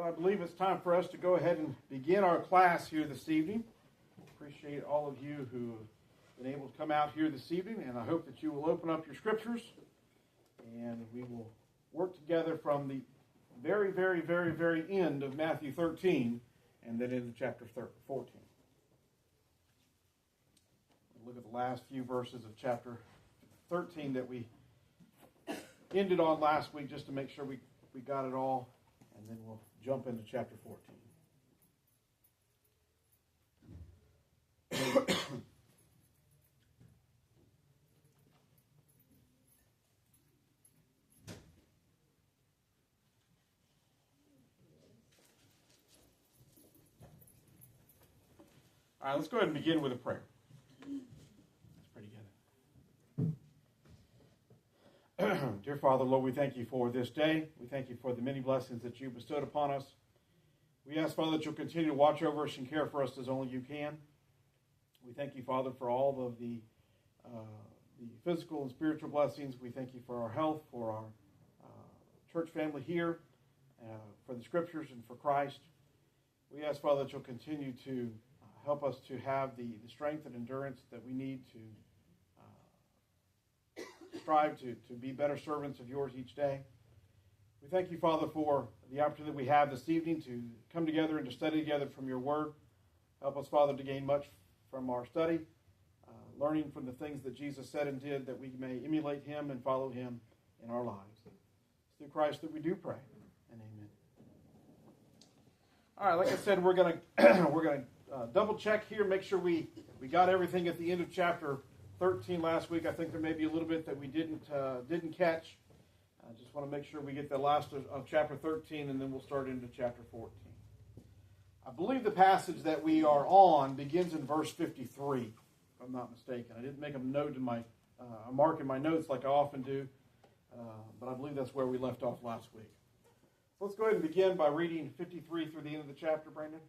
Well, I believe it's time for us to go ahead and begin our class here this evening. Appreciate all of you who have been able to come out here this evening, and I hope that you will open up your scriptures, and we will work together from the very, very, very, very end of Matthew 13, and then into chapter 14. We'll look at the last few verses of chapter 13 that we ended on last week, just to make sure we got it all, and then we'll jump into chapter 14. All right, let's go ahead and begin with a prayer. That's pretty good. Dear Father, Lord, we thank you for this day. We thank you for the many blessings that you bestowed upon us. We ask, Father, that you'll continue to watch over us and care for us as only you can. We thank you, Father, for all of the physical and spiritual blessings. We thank you for our health, for our church family here, for the scriptures, and for Christ. We ask, Father, that you'll continue to help us to have the strength and endurance that we need to strive to be better servants of yours each day. We thank you, Father, for the opportunity we have this evening to come together and to study together from your word. Help us, Father, to gain much from our study, learning from the things that Jesus said and did, that we may emulate him and follow him in our lives. It's through Christ that we do pray, and amen. All right, like I said, we're going to double check here, make sure we got everything at the end of chapter 13 last week. I think there may be a little bit that we didn't catch. I just want to make sure we get the last of chapter 13, and then we'll start into chapter 14. I believe the passage that we are on begins in verse 53, if I'm not mistaken. I didn't make a note in a mark in my notes like I often do, but I believe that's where we left off last week. So let's go ahead and begin by reading 53 through the end of the chapter, Brandon.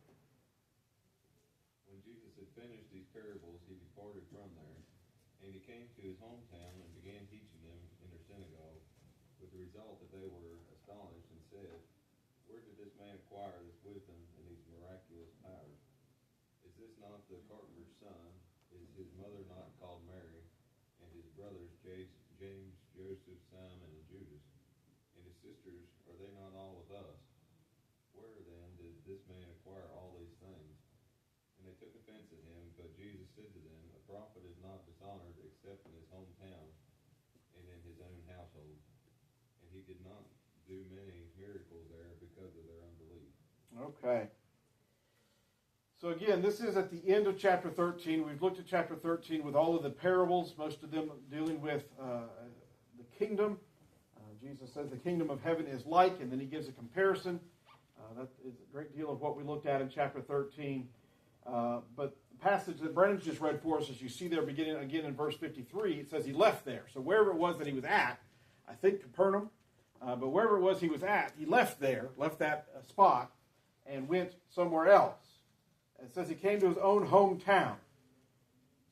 When Jesus had finished these parables, he departed from there, and he came to his hometown and began teaching them in their synagogue, with the result that they were astonished and said, "Where did this man acquire this wisdom and these miraculous powers? Is this not the carpenter's son? Is his mother not called Mary? And his brothers James, Joseph, Simon, and Judas? And his sisters, are they not all with us? Where then did this man acquire all these things?" And they took offense at him, but Jesus said to them, "A prophet is not dishonored except in his hometown and in his own household." And he did not do many miracles there because of their unbelief. Okay. So again, this is at the end of chapter 13. We've looked at chapter 13 with all of the parables, most of them dealing with the kingdom. Jesus says the kingdom of heaven is like, and then he gives a comparison. That is a great deal of what we looked at in chapter 13. But the passage that Brandon just read for us, as you see there beginning again in verse 53, it says he left there. So wherever it was that he was at, I think Capernaum, but wherever it was he was at, he left there, left that spot, and went somewhere else. It says he came to his own hometown.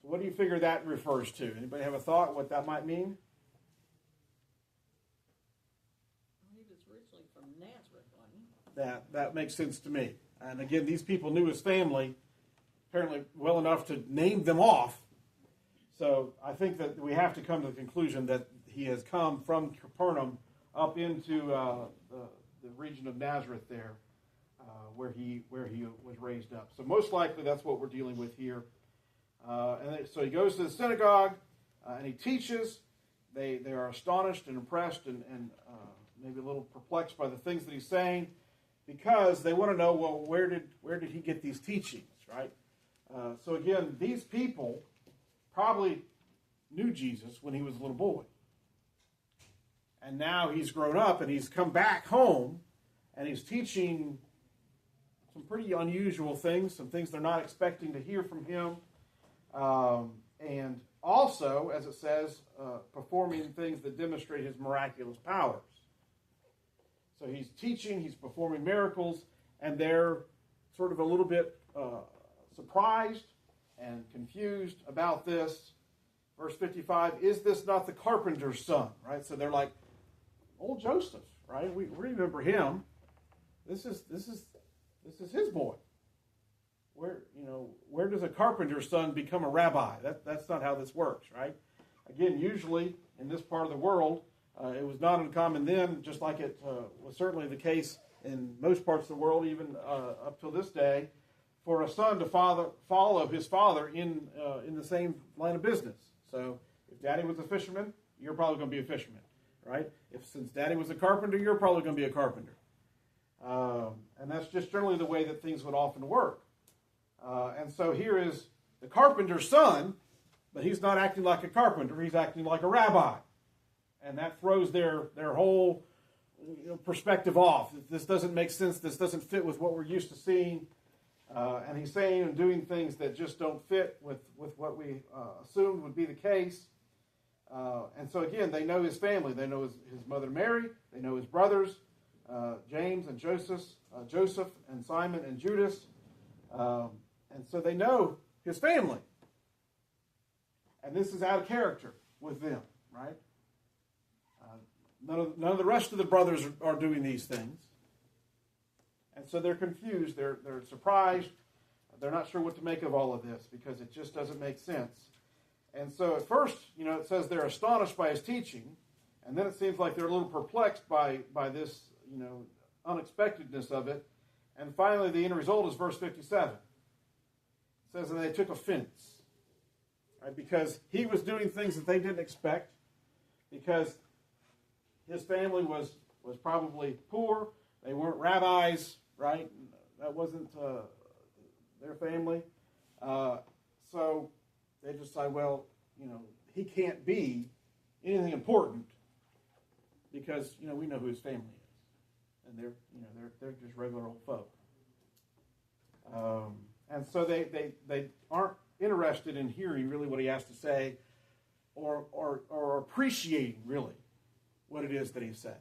So what do you figure that refers to? Anybody have a thought what that might mean? He was originally from Nazareth, wasn't he? That makes sense to me. And again, these people knew his family apparently well enough to name them off. So I think that we have to come to the conclusion that he has come from Capernaum up into the region of Nazareth there, where he was raised up. So most likely that's what we're dealing with here. So he goes to the synagogue and he teaches. They are astonished and impressed and maybe a little perplexed by the things that he's saying, because they want to know, well, where did he get these teachings, right? So again, these people probably knew Jesus when he was a little boy. And now he's grown up and he's come back home and he's teaching some pretty unusual things, some things they're not expecting to hear from him. And also, as it says, performing things that demonstrate his miraculous powers. So he's teaching, he's performing miracles, and they're sort of a little bit surprised and confused about this. Verse 55, is this not the carpenter's son? Right? So they're like, old Joseph, right? We remember him. this is his boy. Where does a carpenter's son become a rabbi? That's not how this works, right? Again, usually in this part of the world, it was not uncommon then, just like it was certainly the case in most parts of the world, even up till this day, for a son to follow his father in the same line of business. So if daddy was a fisherman, you're probably going to be a fisherman, right? Since daddy was a carpenter, you're probably going to be a carpenter. And that's just generally the way that things would often work. And so here is the carpenter's son, but he's not acting like a carpenter, he's acting like a rabbi. And that throws their whole perspective off. This doesn't make sense, this doesn't fit with what we're used to seeing. And he's saying and doing things that just don't fit with what we assumed would be the case. And so again, they know his family. They know his mother Mary. They know his brothers, James and Joseph and Simon and Judas. And so they know his family. And this is out of character with them, right? None of the rest of the brothers are doing these things. And so they're confused. They're surprised. They're not sure what to make of all of this because it just doesn't make sense. And so at first, it says they're astonished by his teaching. And then it seems like they're a little perplexed by this, unexpectedness of it. And finally, the end result is verse 57. It says, and they took offense. Right? Because he was doing things that they didn't expect. Because his family was probably poor. They weren't rabbis, right? That wasn't their family. So they decide, well, he can't be anything important because, we know who his family is. And they're just regular old folk. And so they aren't interested in hearing really what he has to say or appreciating really what it is that he says.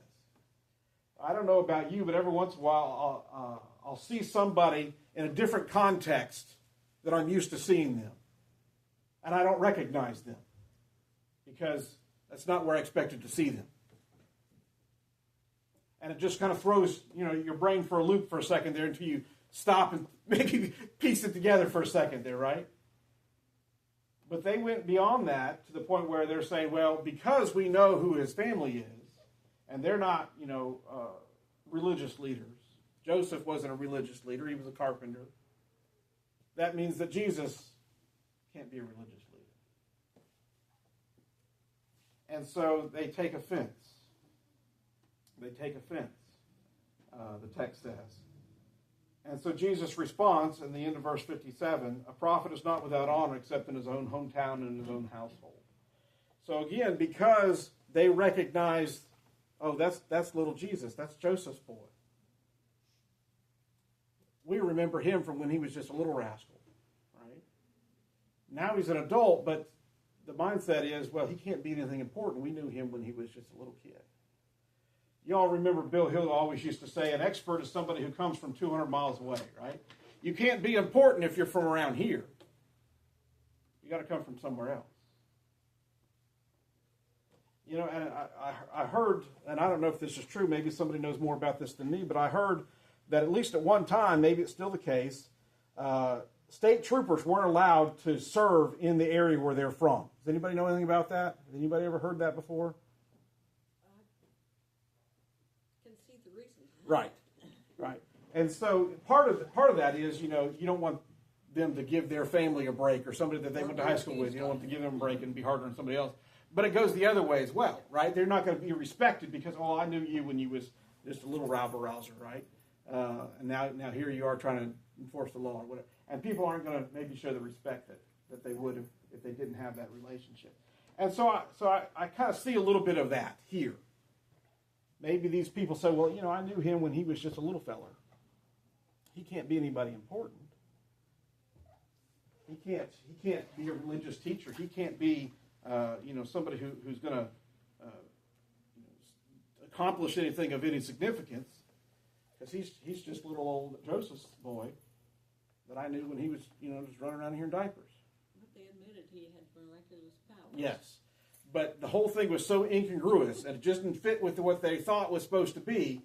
I don't know about you, but every once in a while I'll see somebody in a different context that I'm used to seeing them. And I don't recognize them because that's not where I expected to see them. And it just kind of throws, your brain for a loop for a second there until you stop and maybe piece it together for a second there, right? But they went beyond that to the point where they're saying, well, because we know who his family is, and they're not, religious leaders. Joseph wasn't a religious leader. He was a carpenter. That means that Jesus can't be a religious leader. And so they take offense. They take offense, the text says. And so Jesus responds in the end of verse 57, a prophet is not without honor except in his own hometown and in his own household. So again, because they recognized, oh, that's little Jesus. That's Joseph's boy. We remember him from when he was just a little rascal, right? Now he's an adult, but the mindset is, well, he can't be anything important. We knew him when he was just a little kid. You all remember Bill Hill always used to say, an expert is somebody who comes from 200 miles away, right? You can't be important if you're from around here. You got to come from somewhere else. And I heard, and I don't know if this is true, maybe somebody knows more about this than me, but I heard that at least at one time, maybe it's still the case, state troopers weren't allowed to serve in the area where they're from. Does anybody know anything about that? Has anybody ever heard that before? I can see the reason. Right. And so part of that is, you don't want them to give their family a break or somebody that they went to high school with. You don't want to give them a break and be harder on somebody else. But it goes the other way as well, right? They're not going to be respected because, I knew you when you was just a little rabble-rouser, right? And now here you are trying to enforce the law or whatever. And people aren't going to maybe show the respect that they would if they didn't have that relationship. And so I kind of see a little bit of that here. Maybe these people say, well, I knew him when he was just a little feller. He can't be anybody important. He can't be a religious teacher. He can't be somebody who's going to accomplish anything of any significance, because he's just little old Joseph's boy that I knew when he was just running around here in diapers. But they admitted he had miraculous powers. Yes, but the whole thing was so incongruous and it just didn't fit with what they thought was supposed to be,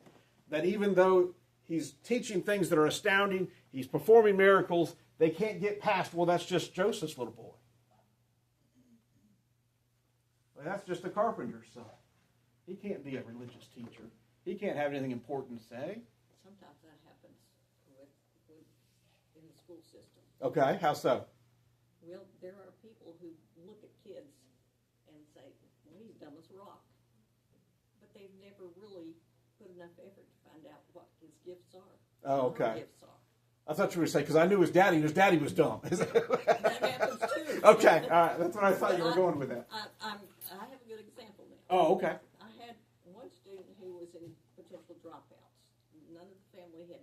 that even though He's teaching things that are astounding. He's performing miracles. They can't get past, well, that's just Joseph's little boy. Well, that's just a carpenter's son. He can't be a religious teacher. He can't have anything important to say. Sometimes that happens in the school system. Okay, how so? Well, there are people who look at kids and say, well, he's dumb as a rock. But they've never really put enough effort to find out what his gifts are. Oh, what her okay. gifts are. I thought you were going to say, because I knew his daddy, and his daddy was dumb. That happens too. Okay, all right. That's what I thought you were going with that. I have a good example now. Oh, okay. I had one student who was in potential dropouts. None of the family had,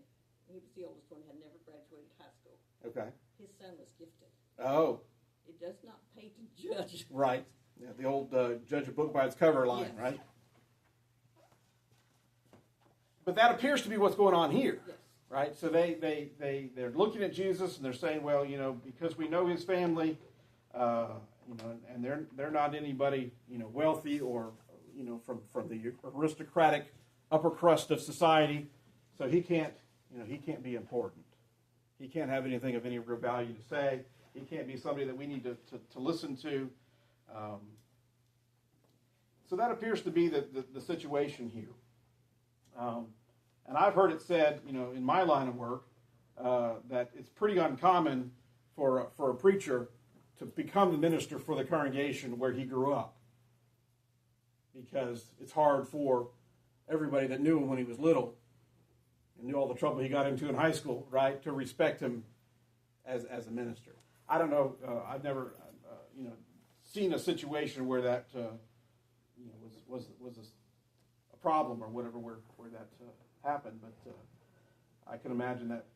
he was the oldest one, had never graduated high school. Okay. His son was gifted. Oh, It does not pay to judge. right. Yeah, the old judge a book by its cover line, Yes. right? But that appears to be what's going on here. Yes. Right, so they're looking at Jesus and they're saying, well, because we know his family, and they're not anybody, wealthy or, from the aristocratic upper crust of society, so he can't be important. He can't have anything of any real value to say. He can't be somebody that we need to listen to. So that appears to be the situation here. And I've heard it said, in my line of work, that it's pretty uncommon for a preacher to become the minister for the congregation where he grew up, because it's hard for everybody that knew him when he was little and knew all the trouble he got into in high school, right, to respect him as a minister. I don't know. I've never, seen a situation where that was a problem or whatever where that happened, but I can imagine that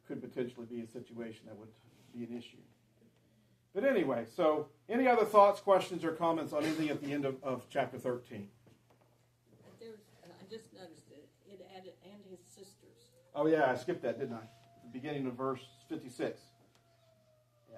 could potentially be a situation that would be an issue. But anyway, so any other thoughts, questions, or comments on anything at the end of chapter 13? I just noticed it added, and his sisters. Oh yeah, I skipped that, didn't I? The beginning of verse 56. Yeah.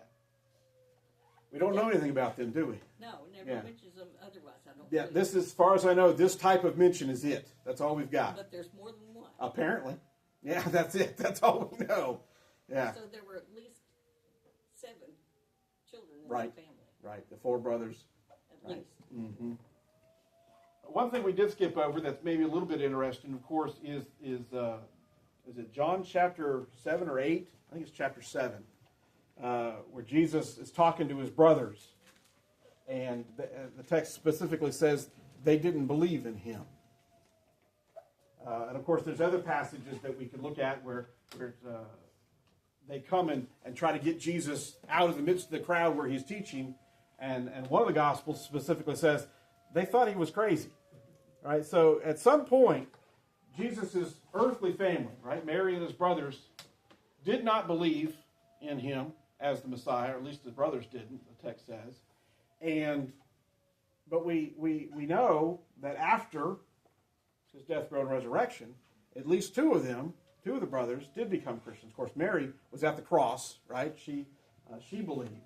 We don't know anything about them, do we? No, it never Yeah. mentions them otherwise. I don't Yeah, believe. this is, as far as I know, this type of mention is it. That's all we've got. But there's more than one. Apparently. Yeah, that's it. That's all we know. Yeah. So there were at least 7 children in Right. the family. Right, the 4 brothers. At least. Mm-hmm. One thing we did skip over that's maybe a little bit interesting, of course, is it John chapter 7 or 8? I think it's chapter 7, where Jesus is talking to his brothers, and the text specifically says they didn't believe in him. And of course, there's other passages that we could look at where they come and try to get Jesus out of the midst of the crowd where he's teaching, and one of the Gospels specifically says they thought he was crazy. Right? So at some point, Jesus' earthly family, right, Mary and his brothers, did not believe in him as the Messiah, or at least the brothers didn't, the text says. But we know that after his death, burial, and resurrection, at least 2 of the brothers, did become Christians. Of course, Mary was at the cross, right? She believed.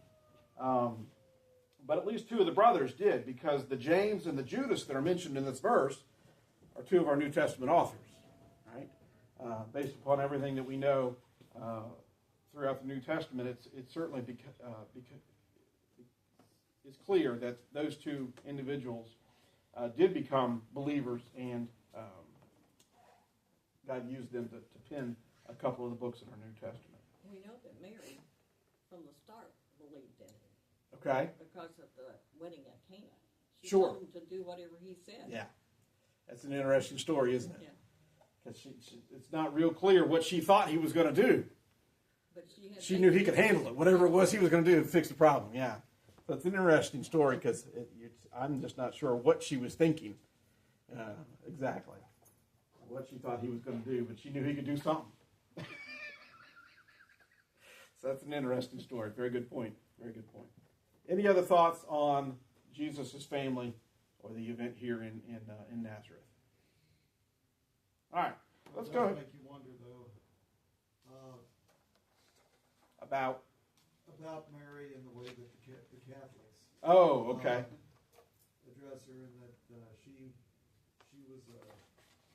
But at least 2 of the brothers did, because the James and the Judas that are mentioned in this verse are 2 of our New Testament authors, right? Based upon everything that we know throughout the New Testament, it's certainly it's clear that those 2 individuals did become believers, and God used them to pen a couple of the books in our New Testament. We know that Mary, from the start, believed in him. Okay? Because of the wedding at Cana. She Sure. told him to do whatever he said. Yeah. That's an interesting story, isn't it? Yeah. Because it's not real clear what she thought he was going to do. But She knew he could handle it, whatever it was he was going to do to fix the problem. Yeah. So it's an interesting story, because I'm just not sure what she was thinking exactly. What she thought he was going to do, but she knew he could do something. So that's an interesting story. Very good point. Very good point. Any other thoughts on Jesus' family or the event here in Nazareth? All right, let's go ahead. Make you wonder though About. Mary and the way that the Catholics Oh, okay. address her, and that she was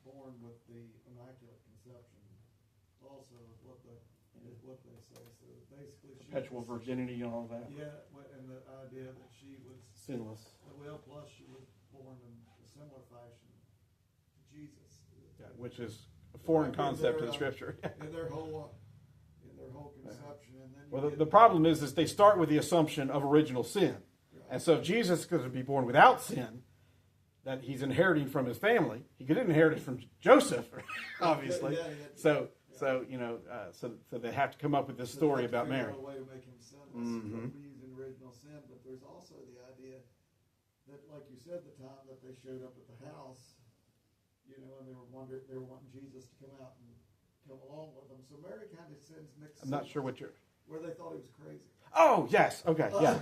born with the Immaculate Conception. also is what they say. So basically, Perpetual virginity and all that. Yeah, and the idea that she was Sinless. well, plus she was born in a similar fashion to Jesus, Yeah, which is a foreign concept in their, Scripture. in their whole conception. And then Well, the problem is they start with the assumption of original sin. And so if Jesus is going to be born without sin, that he's inheriting from his family, he could inherit it from Joseph, obviously. So they have to come up with this story about Mary. A way to make him sinless. Mm-hmm. He's in original sin, but there's also the idea that, like you said, the time that they showed up at the house, and they were wanting Jesus to come out and come along with them. So Mary kind of sends mixed. I'm not sure what you're. Where they thought he was crazy. Oh yes, okay, yeah.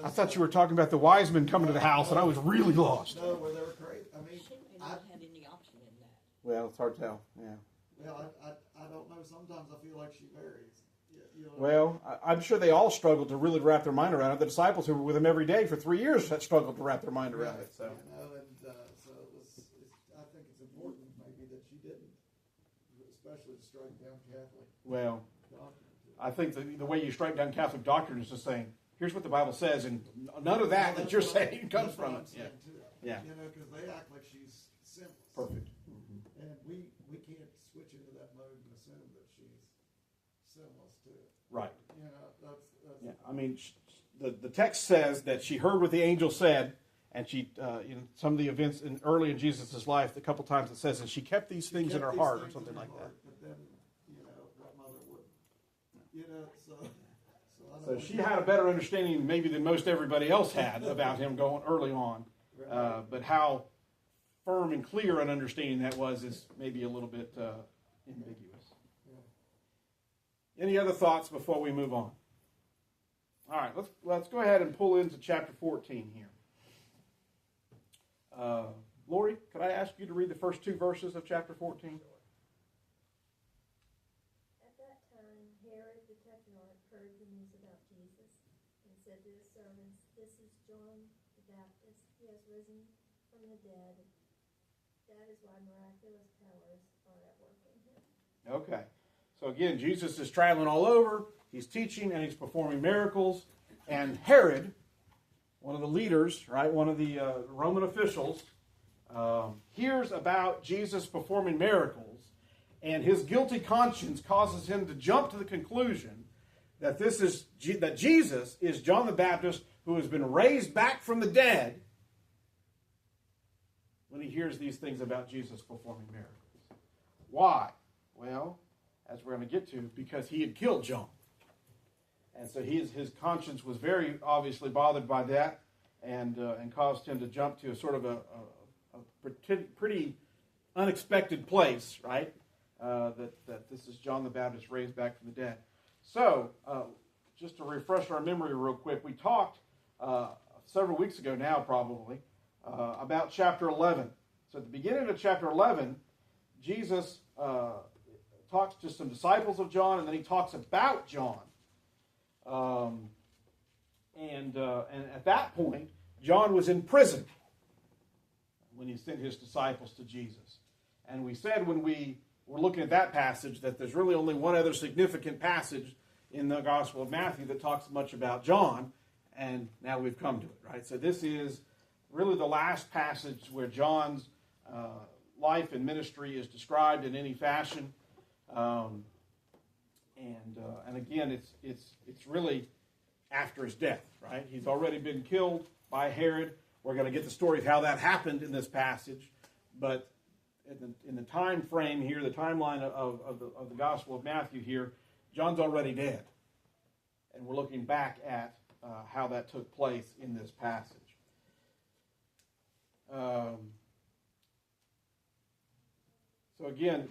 I thought you were talking about the wise men coming to the house, and I was really lost. No, where they were crazy. I mean, She may not have any option in that. Well, it's hard to tell. Yeah. Well, I don't know. Sometimes I feel like she varies. Well, I'm sure they all struggled to really wrap their mind around it. The disciples who were with him every day for 3 years had struggled to wrap their mind around it. So. So I think it's important maybe that she didn't, especially to strike down Catholic Well, doctrine. I think the way you strike down Catholic doctrine is just saying, here's what the Bible says, and none of that you're saying comes from it. Yeah. Because they act like she's sinless. Perfect. And we can't switch into that mode and assume that she's sinless too. Right. That's Yeah. I mean, the text says that she heard what the angel said, and she, some of the events early in Jesus' life, a couple times it says, and she kept these things in her heart or something like that. But then, that mother wouldn't. So she had a better understanding maybe than most everybody else had about him going early on. But how firm and clear an understanding that was is maybe a little bit ambiguous. Any other thoughts before we move on? All right, let's go ahead and pull into chapter 14 here. Lori, could I ask you to read the first 2 verses of chapter 14? At that time, Herod the Tetrarch heard the news about Jesus and said to his servants, "This is John the Baptist. He has risen from the dead. That is why miraculous powers are at work in him." Okay. So again, Jesus is traveling all over. He's teaching and he's performing miracles. And Herod, one of the leaders, right, one of the Roman officials, hears about Jesus performing miracles, and his guilty conscience causes him to jump to the conclusion that that Jesus is John the Baptist who has been raised back from the dead. When he hears these things about Jesus performing miracles, why? Well, as we're going to get to, because he had killed John. And so his conscience was very obviously bothered by that, and caused him to jump to a sort of a pretty unexpected place, right? That this is John the Baptist raised back from the dead. So, just to refresh our memory real quick, we talked several weeks ago now probably about chapter 11. So at the beginning of chapter 11, Jesus talks to some disciples of John, and then he talks about John. And at that point, John was in prison when he sent his disciples to Jesus. And we said when we were looking at that passage that there's really only one other significant passage in the Gospel of Matthew that talks much about John, and now we've come to it, right? So this is really the last passage where John's life and ministry is described in any fashion. And again, it's really after his death, right? He's already been killed by Herod. We're going to get the story of how that happened in this passage, but in the time frame here, the timeline of the Gospel of Matthew here, John's already dead, and we're looking back at how that took place in this passage. So again,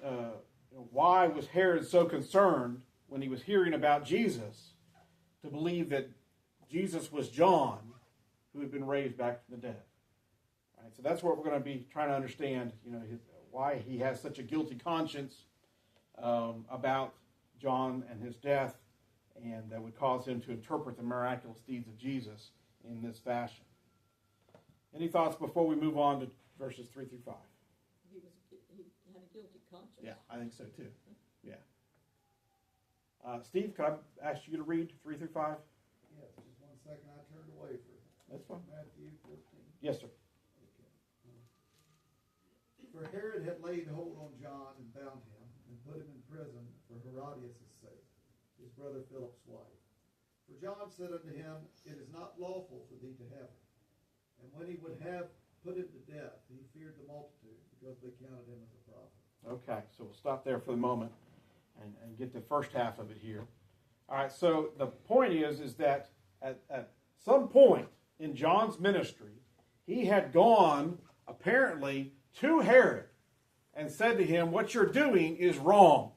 why was Herod so concerned when he was hearing about Jesus to believe that Jesus was John who had been raised back from the dead? All right, so that's what we're going to be trying to understand, why he has such a guilty conscience about John and his death, and that would cause him to interpret the miraculous deeds of Jesus in this fashion. Any thoughts before we move on to verses 3 through 5? He had a guilty conscience. Yeah, I think so too. Yeah. Steve, could I ask you to read 3 through 5? Yes, just one second, I turned away for That's fine. Matthew 14. Yes, sir. For Herod had laid hold on John and bound him, and put him in prison for Herodias' sake, his brother Philip's wife. For John said unto him, It is not lawful for thee to have her. And when he would have put him to death, he feared the multitude, because they counted him as a prophet. Okay, so we'll stop there for the moment and get the first half of it here. All right, so the point is that at some point in John's ministry, he had gone, apparently, to Herod and said to him, what you're doing is wrong.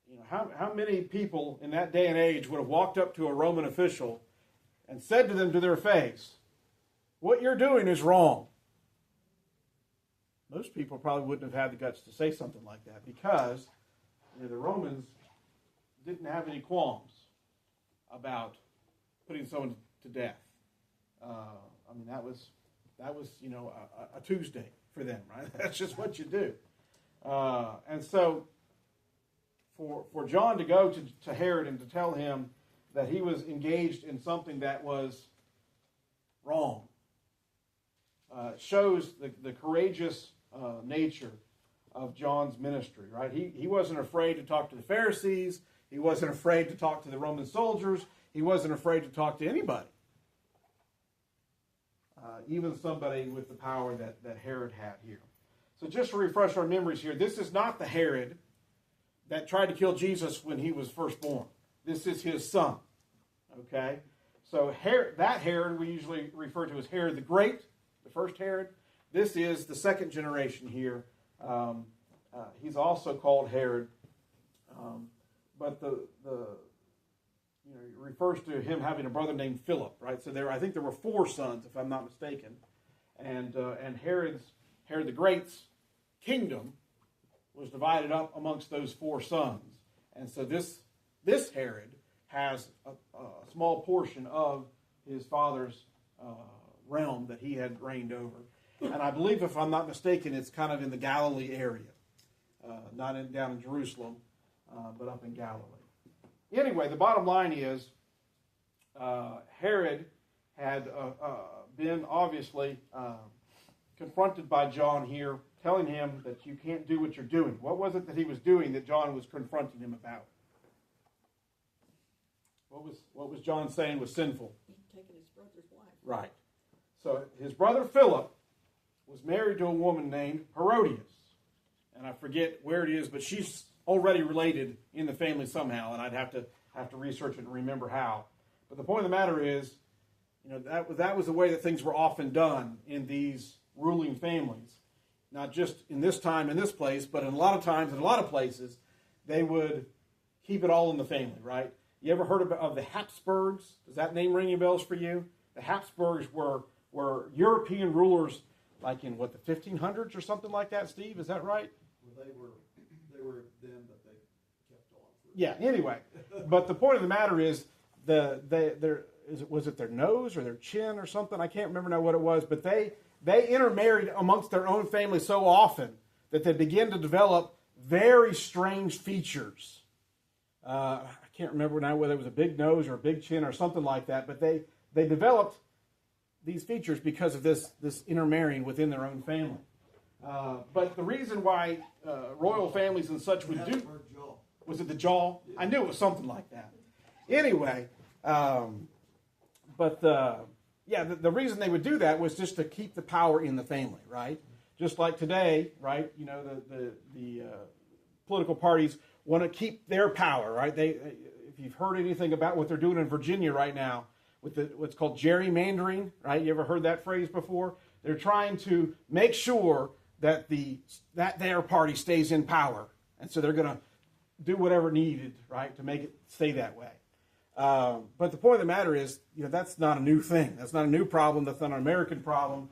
You know, how many people in that day and age would have walked up to a Roman official and said to them to their face, what you're doing is wrong? Most people probably wouldn't have had the guts to say something like that because the Romans didn't have any qualms about putting someone to death. I mean, that was a Tuesday for them, right? That's just what you do. And so for John to go to Herod and to tell him that he was engaged in something that was wrong shows the courageous nature of John's ministry, right? He wasn't afraid to talk to the Pharisees. He wasn't afraid to talk to the Roman soldiers. He wasn't afraid to talk to anybody. Even somebody with the power that Herod had here. So just to refresh our memories here, this is not the Herod that tried to kill Jesus when he was first born. This is his son. Okay? So that Herod we usually refer to as Herod the Great, the first Herod. This is the second generation here. He's also called Herod. But it refers to him having a brother named Philip, right? So I think there were 4 sons, if I'm not mistaken, and Herod the Great's kingdom was divided up amongst those 4 sons, and so this Herod has a small portion of his father's realm that he had reigned over, and I believe, if I'm not mistaken, it's kind of in the Galilee area, not down in Jerusalem, but up in Galilee. Anyway, the bottom line is Herod had been obviously confronted by John here, telling him that you can't do what you're doing. What was it that he was doing that John was confronting him about? What was John saying was sinful? He'd taken his brother's wife. Right. So his brother Philip was married to a woman named Herodias. And I forget where it is, but she's already related in the family somehow, and I'd have to research it and remember how. But the point of the matter is, that was the way that things were often done in these ruling families. Not just in this time, in this place, but in a lot of times, in a lot of places, they would keep it all in the family, right? You ever heard of the Habsburgs? Does that name ring any bells for you? The Habsburgs were European rulers, like in, the 1500s or something like that, Steve? Is that right? Well, they were them, but they kept on. Yeah, anyway. But the point of the matter is, was it their nose or their chin or something? I can't remember now what it was, but they intermarried amongst their own family so often that they began to develop very strange features. I can't remember now whether it was a big nose or a big chin or something like that, but they developed these features because of this intermarrying within their own family. But the reason why royal families and such would do... Was it the jaw? I knew it was something like that. Anyway, the reason they would do that was just to keep the power in the family, right? Just like today, right? The political parties want to keep their power, right? If you've heard anything about what they're doing in Virginia right now with what's called gerrymandering, right? You ever heard that phrase before? They're trying to make sure that their party stays in power, and so they're going to do whatever needed, right, to make it stay that way. But the point of the matter is, that's not a new thing. That's not a new problem. That's not an American problem.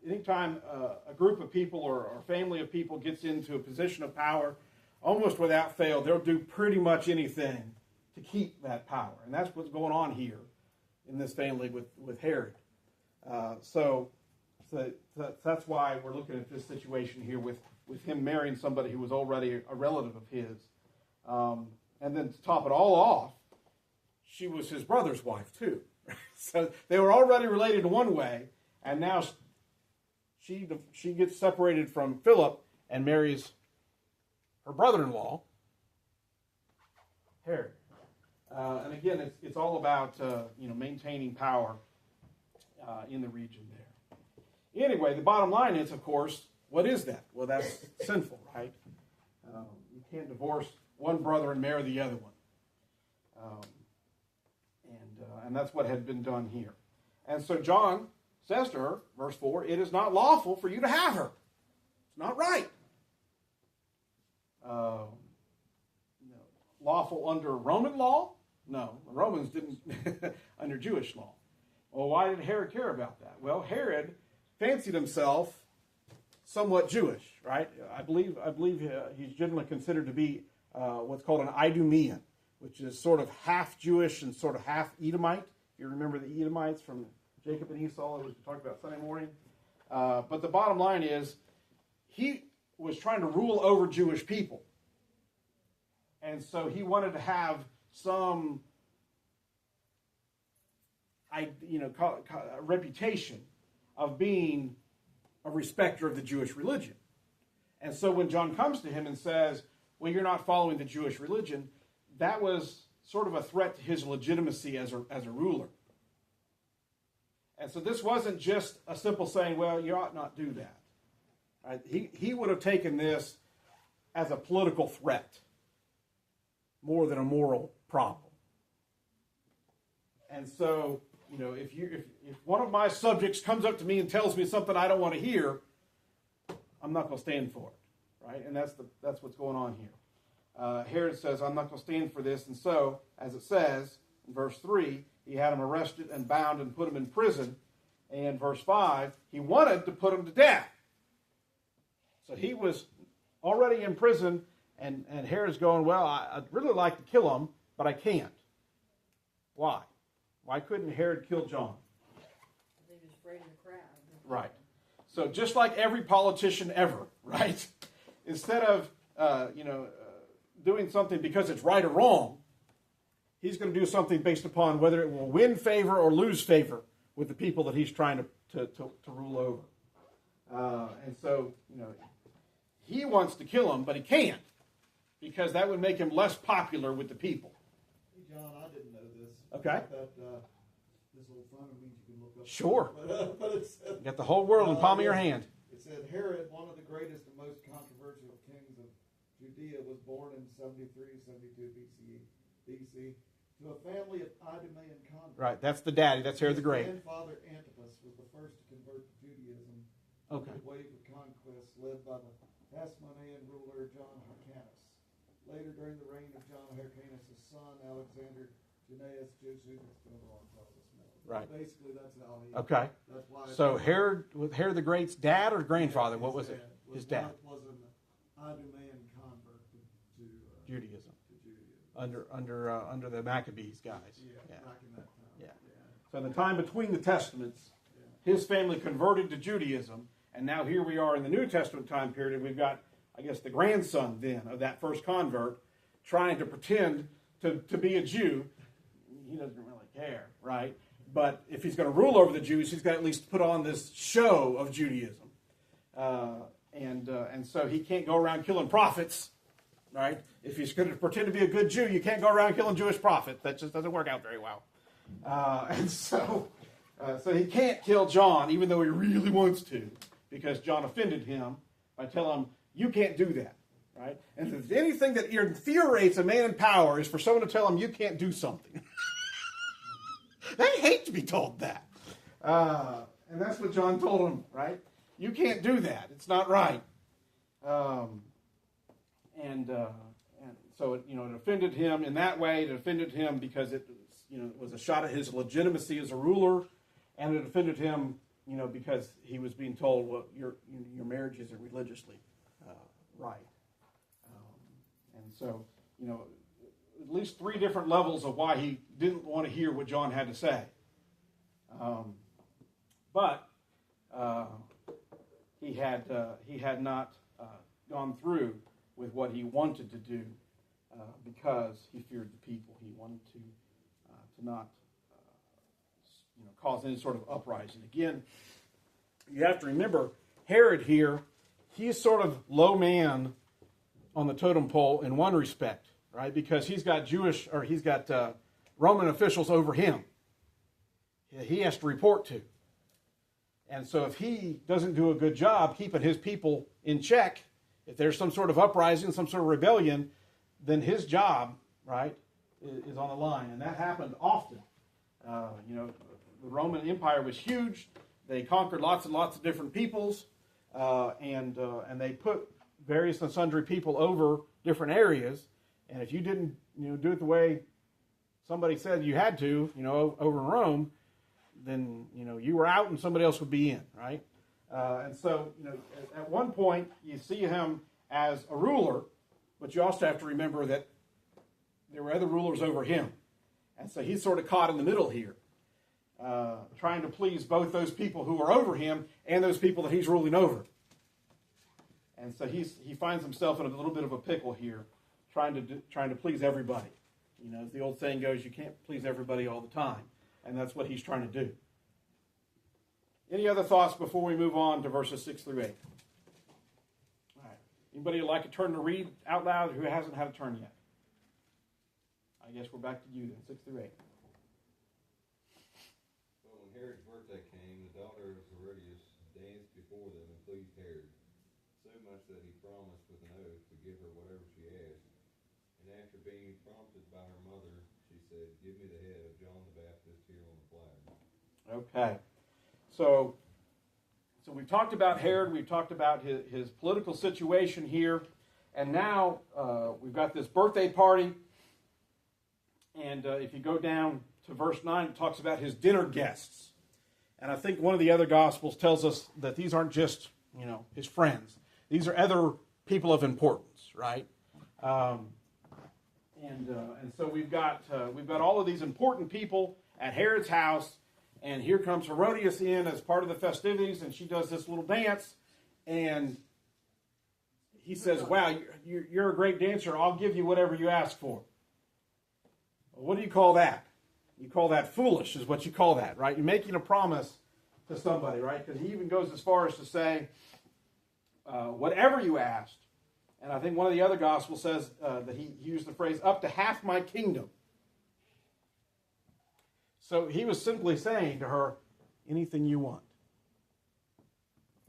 Anytime a group of people or a family of people gets into a position of power, almost without fail, they'll do pretty much anything to keep that power. And that's what's going on here in this family with Herod. So that's why we're looking at this situation here with with him marrying somebody who was already a relative of his. And then to top it all off, she was his brother's wife too. So they were already related in one way, and now she gets separated from Philip and marries her brother-in-law, Herod. And again, it's all about maintaining power in the region there. Anyway, the bottom line is, of course, what is that? Well, that's sinful, right? You can't divorce one brother and marry the other one. And that's what had been done here. And so John says to her, verse 4, it is not lawful for you to have her. It's not right. Lawful under Roman law? No, the Romans didn't under Jewish law. Well, why did Herod care about that? Well, Herod fancied himself somewhat Jewish, right? I believe he's generally considered to be what's called an Idumean, which is sort of half Jewish and sort of half Edomite. If you remember the Edomites from Jacob and Esau, that we talked about Sunday morning. But the bottom line is, he was trying to rule over Jewish people. And so he wanted to have some, reputation of being a respecter of the Jewish religion. And so when John comes to him and says, well, you're not following the Jewish religion, that was sort of a threat to his legitimacy as a ruler. And so this wasn't just a simple saying, well, you ought not do that. Right? He would have taken this as a political threat more than a moral problem. And so, if one of my subjects comes up to me and tells me something I don't want to hear, I'm not going to stand for it, right? And that's what's going on here. Herod says, I'm not going to stand for this. And so, as it says in verse 3, he had him arrested and bound and put him in prison. And verse 5, he wanted to put him to death. So he was already in prison, and Herod's going, well, I'd really like to kill him, but I can't. Why? Why couldn't Herod kill John? He was afraid of the crowd. Right. So just like every politician ever, right? Instead of, doing something because it's right or wrong, he's going to do something based upon whether it will win favor or lose favor with the people that he's trying to rule over. And so, he wants to kill him, but he can't, because that would make him less popular with the people. Hey, John, I didn't know this. Okay. This little phone means you can look up. Sure. But it said, You got the whole world in the palm of your hand. It said Herod, one of the greatest and most controversial kings of Judea, was born in 73, 72 BC to a family of Idumean converts. Right, that's the daddy. That's Herod the Great. His grandfather Antipas was the first to convert to Judaism. Okay. A wave of conquest led by the Hasmonean ruler John Hyrcanus. Later, during the reign of John Hyrcanus' son Alexander Jannaeus Josephus, it's been a long time. Right. Basically, that's how he. Okay. That's why. So Herod the Great's dad or grandfather? What was it? His dad. Was an Idumean convert to Judaism. To Judaism. Under the Maccabees guys. Yeah. Back in that time. Yeah. So in the time between the Testaments, his family converted to Judaism, and now here we are in the New Testament time period, and we've got, I guess, the grandson then of that first convert trying to pretend to be a Jew. He doesn't really care, right? But if he's going to rule over the Jews, he's got to at least put on this show of Judaism. And so he can't go around killing prophets, right? If he's going to pretend to be a good Jew, you can't go around killing Jewish prophets. That just doesn't work out very well. And so he can't kill John, even though he really wants to, because John offended him by telling him, you can't do that, right? And if there's anything that infuriates a man in power is for someone to tell him you can't do something. They hate to be told that. And that's what John told him, right? You can't do that. It's not right. And so it offended him in that way. It offended him because it was a shot at his legitimacy as a ruler, and it offended him, because he was being told, well, your marriage isn't religiously right. And so, at least 3 different levels of why he didn't want to hear what John had to say. But he had not gone through with what he wanted to do because he feared the people. He wanted to not cause any sort of uprising. Again, you have to remember Herod here, he's sort of low man on the totem pole in one respect, right? Because he's got Roman officials over him. He has to report to. And so if he doesn't do a good job keeping his people in check, if there's some sort of uprising, some sort of rebellion, then his job, right, is on the line. And that happened often. The Roman Empire was huge. They conquered lots and lots of different peoples, and they put various and sundry people over different areas. And if you didn't, do it the way somebody said you had to, over in Rome, then you were out and somebody else would be in, right? And so, at one point you see him as a ruler, but you also have to remember that there were other rulers over him, and so he's sort of caught in the middle here, trying to please both those people who are over him and those people that he's ruling over. And so he finds himself in a little bit of a pickle here, trying to please everybody. As the old saying goes, you can't please everybody all the time. And that's what he's trying to do. Any other thoughts before we move on to verses 6 through 8? All right. Anybody would like a turn to read out loud who hasn't had a turn yet? I guess we're back to you then, 6 through 8. Well, when Herod's birthday came, the daughter of Herodias danced before them and pleased Herod, so much that he promised with an oath to give her whatever she asked. And after being prompted by her mother, she said, "Give me the head of John the Baptist here on the platter." Okay. So we've talked about Herod. We've talked about his political situation here. And now we've got this birthday party. And if you go down to verse 9, it talks about his dinner guests. And I think one of the other Gospels tells us that these aren't just, his friends. These are other people of importance, right? And so we've got all of these important people at Herod's house, and here comes Herodias in as part of the festivities, and she does this little dance, and he says, "Wow, you're a great dancer. I'll give you whatever you ask for." Well, what do you call that? You call that foolish, is what you call that, right? You're making a promise to somebody, right? Because he even goes as far as to say, whatever you asked. And I think one of the other Gospels says that he used the phrase, "up to half my kingdom." So he was simply saying to her, anything you want.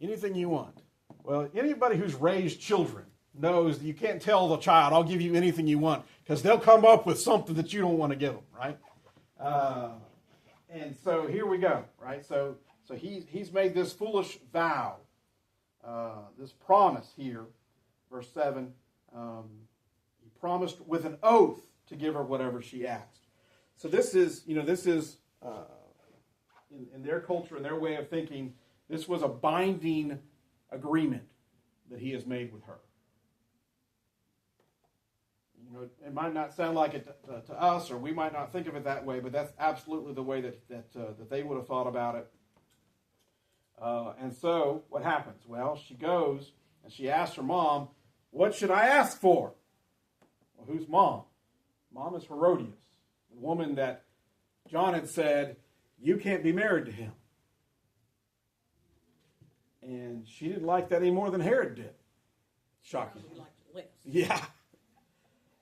Anything you want. Well, anybody who's raised children knows that you can't tell the child, "I'll give you anything you want," because they'll come up with something that you don't want to give them, right? And so here we go, right? So he's made this foolish vow, this promise here. Verse 7, he promised with an oath to give her whatever she asked. So this is in their culture, in their way of thinking, this was a binding agreement that he has made with her. It might not sound like it to us, or we might not think of it that way, but that's absolutely the way that they would have thought about it. And so what happens? Well, she goes and she asks her mom, "What should I ask for?" Well, who's mom? Mom is Herodias, the woman that John had said, "You can't be married to him." And she didn't like that any more than Herod did. Shocking. Probably liked it less. Yeah.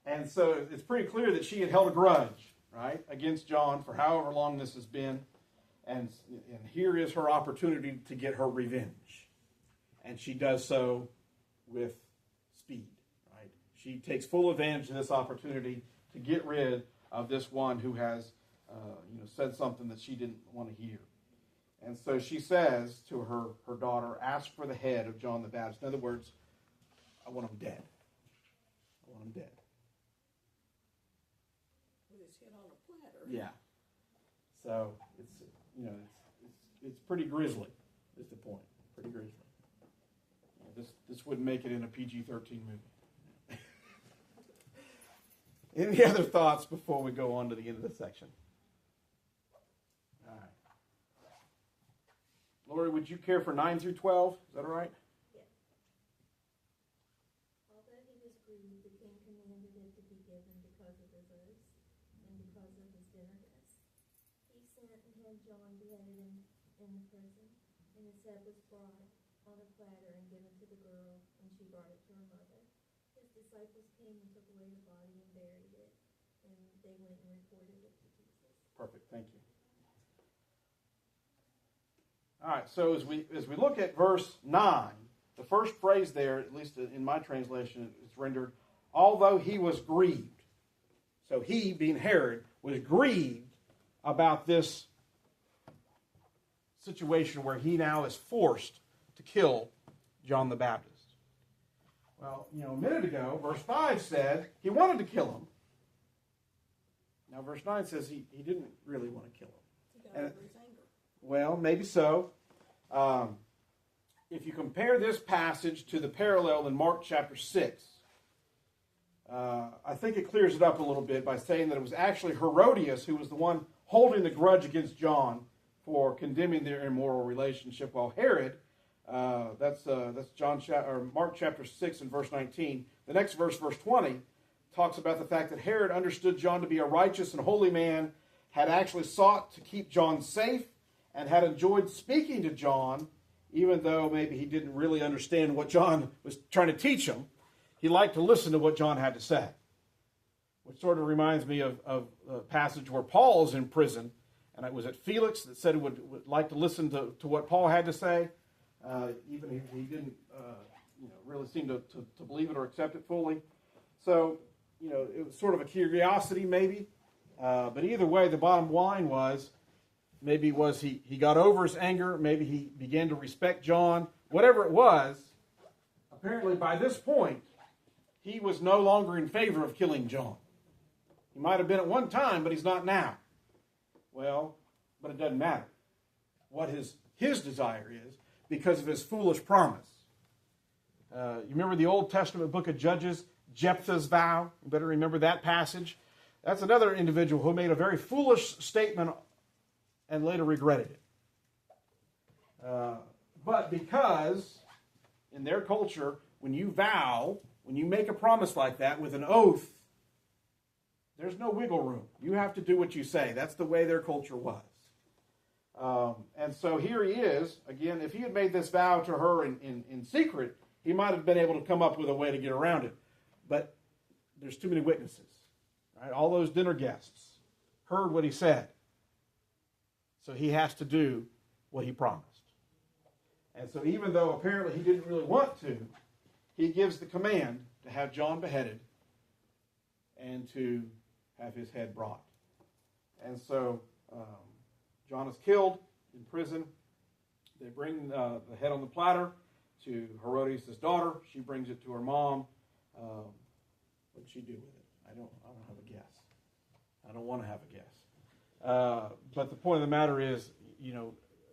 And so it's pretty clear that she had held a grudge, right, against John for however long this has been. And here is her opportunity to get her revenge. And she does so with speed, right? She takes full advantage of this opportunity to get rid of this one who has said something that she didn't want to hear. And so she says to her daughter, "Ask for the head of John the Baptist." In other words, I want him dead. I want him dead. With his head on a platter. Yeah. So it's pretty grisly, is the point. Pretty grisly. This wouldn't make it in a PG-13 movie. Any other thoughts before we go on to the end of the section? All right. Lori, would you care for 9 through 12? Is that all right? Yeah. verse, and because of his bitterness, he sent and had John beheaded in the prison, and his head was brought on a platter and given to the girl, and she brought it to her mother. His disciples came and took away the body and buried it, and they went and reported it to Jesus. Perfect. Thank you. All right. So as we look at verse 9, the first phrase there, at least in my translation, is rendered, although he was grieved. So he, being Herod, was grieved about this situation where he now is forced to kill John the Baptist. Well, a minute ago, verse 5 said he wanted to kill him. Now, verse 9 says he didn't really want to kill him. He got over his anger. Well, maybe so. If you compare this passage to the parallel in Mark chapter 6, I think it clears it up a little bit by saying that it was actually Herodias who was the one holding the grudge against John for condemning their immoral relationship, while Herod, that's Mark chapter 6 and verse 19. The next verse, verse 20, talks about the fact that Herod understood John to be a righteous and holy man, had actually sought to keep John safe, and had enjoyed speaking to John, even though maybe he didn't really understand what John was trying to teach him. He liked to listen to what John had to say, which sort of reminds me of a passage where Paul is in prison, and it was at Felix that said he would like to listen to what Paul had to say, even if he didn't really seem to believe it or accept it fully. So, it was sort of a curiosity maybe, but either way, the bottom line was, maybe it was he got over his anger, maybe he began to respect John, whatever it was. Apparently by this point, he was no longer in favor of killing John. He might have been at one time, but he's not now. Well, but it doesn't matter what his desire is, because of his foolish promise. You remember the Old Testament book of Judges, Jephthah's vow? You better remember that passage. That's another individual who made a very foolish statement and later regretted it. But because in their culture, when you vow, when you make a promise like that with an oath, there's no wiggle room. You have to do what you say. That's the way their culture was. And so here he is. Again, if he had made this vow to her in secret, he might have been able to come up with a way to get around it. But there's too many witnesses. Right? All those dinner guests heard what he said. So he has to do what he promised. And so even though apparently he didn't really want to, he gives the command to have John beheaded and to have his head brought. And so John is killed in prison. They bring the head on the platter to Herodias' daughter. She brings it to her mom. What did she do with it? I don't have a guess. I don't want to have a guess. But the point of the matter is,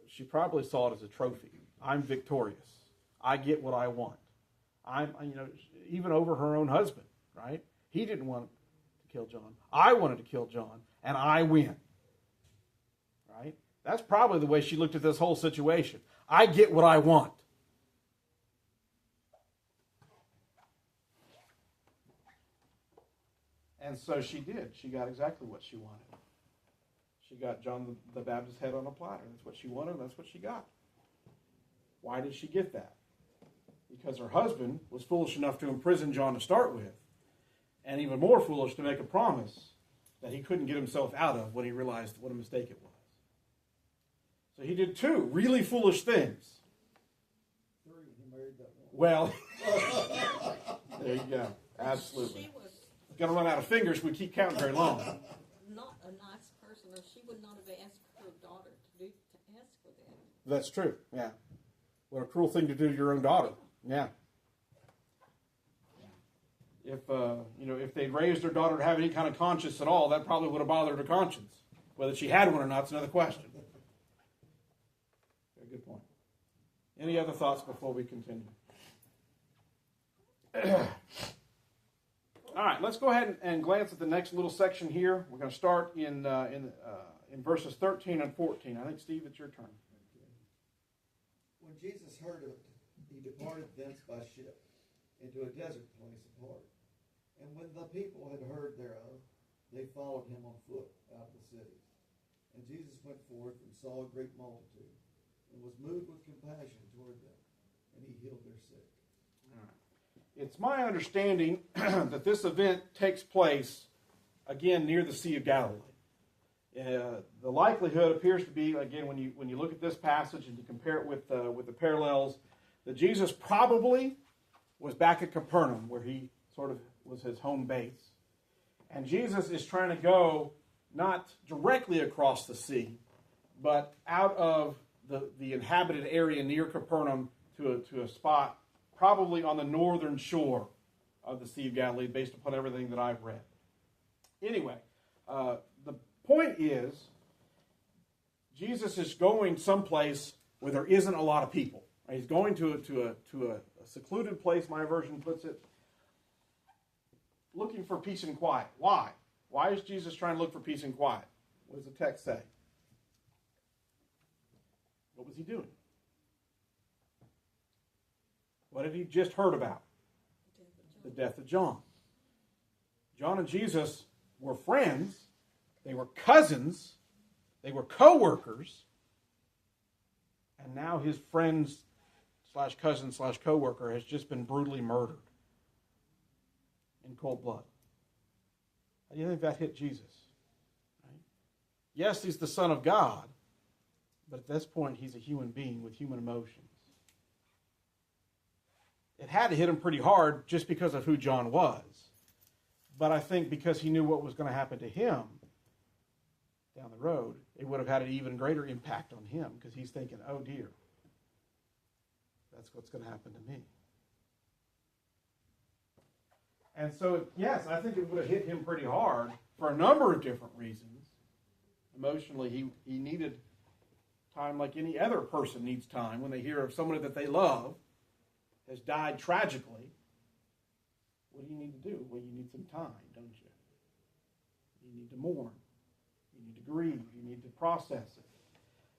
she probably saw it as a trophy. I'm victorious. I get what I want. Even over her own husband, right? He didn't want to kill John. I wanted to kill John, and I win. Right? That's probably the way she looked at this whole situation. I get what I want. And so she did. She got exactly what she wanted. She got John the Baptist's head on a platter. That's what she wanted, and that's what she got. Why did she get that? Because her husband was foolish enough to imprison John to start with, and even more foolish to make a promise that he couldn't get himself out of when he realized what a mistake it was. So he did two really foolish things. Three, he married that one. Well, there you go. Absolutely. She was Going to run out of fingers if we keep counting very long. not a nice person, or she would not have asked her daughter to ask for that. That's true. Yeah. What a cruel thing to do to your own daughter. Yeah. If they'd raised their daughter to have any kind of conscience at all, that probably would have bothered her conscience. Whether she had one or not is another question. Very good point. Any other thoughts before we continue? All right, let's go ahead and glance at the next little section here. We're going to start in verses 13 and 14. I think, Steve, it's your turn. When Jesus heard of it, he departed thence by ship into a desert place apart. And when the people had heard thereof, they followed him on foot out of the city. And Jesus went forth and saw a great multitude, and was moved with compassion toward them, and he healed their sick. It's my understanding that this event takes place, again, near the Sea of Galilee. The likelihood appears to be, again, when you look at this passage and you compare it with the parallels, that Jesus probably was back at Capernaum, where he sort of was his home base. And Jesus is trying to go not directly across the sea, but out of the inhabited area near Capernaum to a spot probably on the northern shore of the Sea of Galilee, based upon everything that I've read. Anyway, the point is, Jesus is going someplace where there isn't a lot of people. He's going to a secluded place, my version puts it, looking for peace and quiet. Why? Why is Jesus trying to look for peace and quiet? What does the text say? What was he doing? What had he just heard about? The death of John. John and Jesus were friends. They were cousins. They were co-workers. And now his friend slash cousin slash co-worker has just been brutally murdered in cold blood. How do you think that hit Jesus? Right? Yes, he's the Son of God, but at this point he's a human being with human emotions. It had to hit him pretty hard just because of who John was. But I think because he knew what was going to happen to him down the road, it would have had an even greater impact on him, because he's thinking, oh dear, that's what's going to happen to me. And so, yes, I think it would have hit him pretty hard for a number of different reasons. Emotionally, he needed time like any other person needs time when they hear of somebody that they love has died tragically. What do you need to do? Well, you need some time, don't you? You need to mourn. You need to grieve. You need to process it.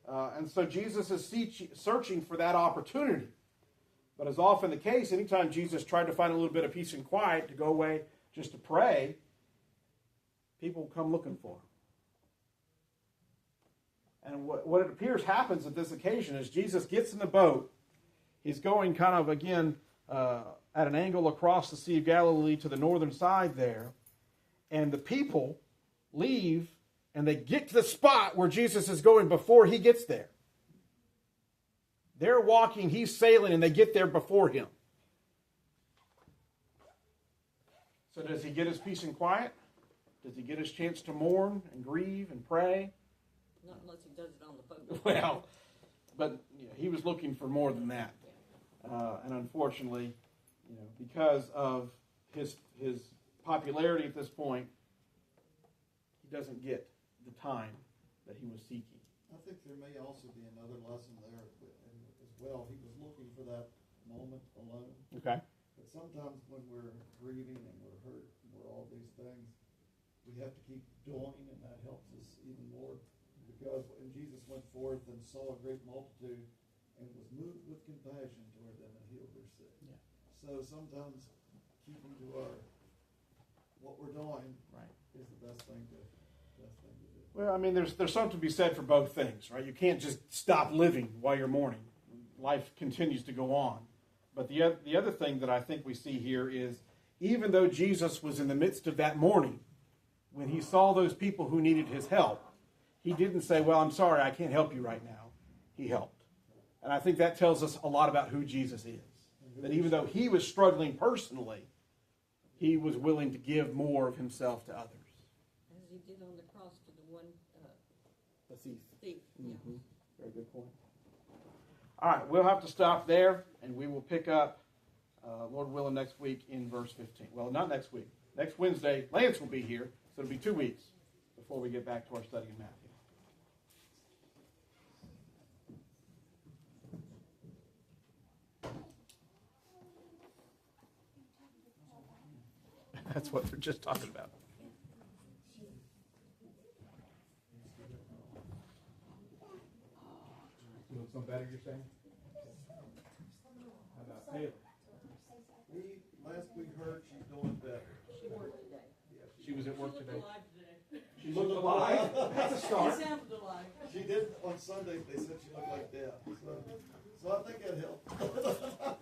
And so Jesus is searching for that opportunity. But as often the case, anytime Jesus tried to find a little bit of peace and quiet to go away just to pray, people come looking for him. And what it appears happens at this occasion is Jesus gets in the boat. He's going kind of, again, at an angle across the Sea of Galilee to the northern side there. And the people leave, and they get to the spot where Jesus is going before he gets there. They're walking, he's sailing, and they get there before him. So does he get his peace and quiet? Does he get his chance to mourn and grieve and pray? Not unless he does it on the boat. Well, but he was looking for more than that. And unfortunately, because of his popularity at this point, he doesn't get the time that he was seeking. I think there may also be another lesson there as well. He was looking for that moment alone. Okay. But sometimes when we're grieving and we're hurt and we're all these things, we have to keep doing, and that helps us even more. Because when Jesus went forth and saw a great multitude and was moved with compassion toward them and healed their sick. Yeah. So sometimes keeping to what we're doing Right. is the best thing to do. Well, I mean, there's something to be said for both things, right? You can't just stop living while you're mourning. Life continues to go on. But the other thing that I think we see here is, even though Jesus was in the midst of that mourning, when he saw those people who needed his help, he didn't say, well, I'm sorry, I can't help you right now. He helped. And I think that tells us a lot about who Jesus is. That even though he was struggling personally, he was willing to give more of himself to others. As he did on the cross to the one The thief. thief. Yeah. Mm-hmm. Very good point. All right, we'll have to stop there, and we will pick up, Lord willing, next week in verse 15. Well, not next week. Next Wednesday, Lance will be here, so it'll be 2 weeks before we get back to our study in Matthew. That's what we're just talking about. Doing some better, you're saying? How about Taylor? Last we heard, she's doing better. She worked today. She was at work She looked today. alive today. She looked alive. That's a It start. sounded alike. She did, on Sunday, they said she looked like death, so I think that helped.